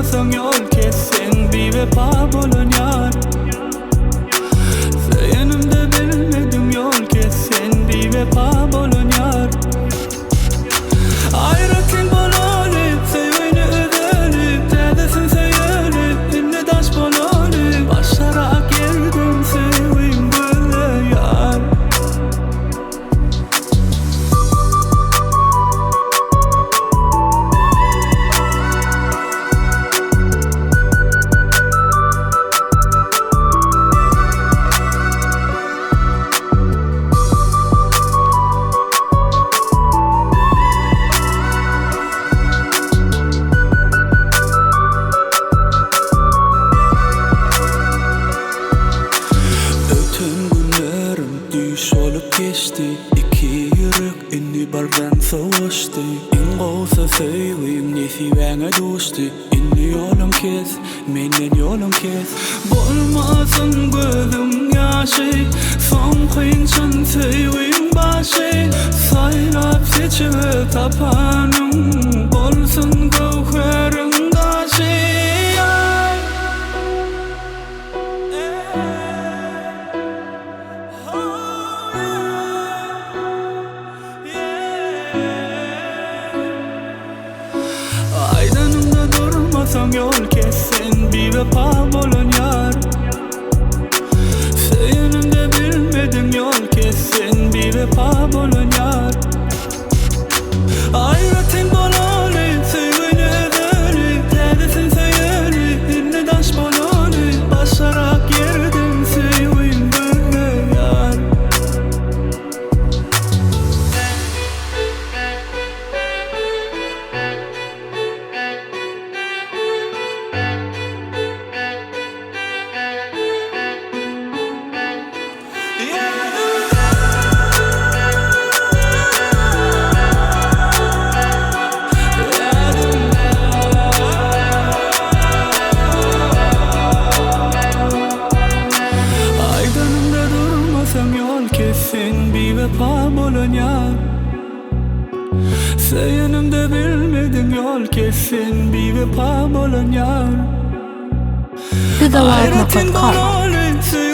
durmasan yol kessen bir vefa bolun yar. Yanımda bilmedim yol kessen bir vefa bolun yar. Ayrıtın bololip sevini ödelip tedesin seyelip dinle taş bololip başarak geldim sevim böyle yar. Düş olup geçti iki yürek inni bardan savaştı. İn olsa seveyim nesi bana düştü. İnni yolum kes, menen yolum kes. Bolmasın gözüm yaşı, son kıyınçın seveyim başı. Saylap seçip tapanım, bolsun gavherim daşı. Aydanımda durmasam yol kessen bir vefa bolun yar. Yanımda bilmedim yol kessen bir vefa bolun yar. Ayrıtın bololip sevini ödelip tedesin seyelip dinle taş bololip başarak geldim sevim böyle yar. Yol kesin bir vefa bolun yar. Yanımda bilmedim yol kesin bir vefa bolun yar. Güzel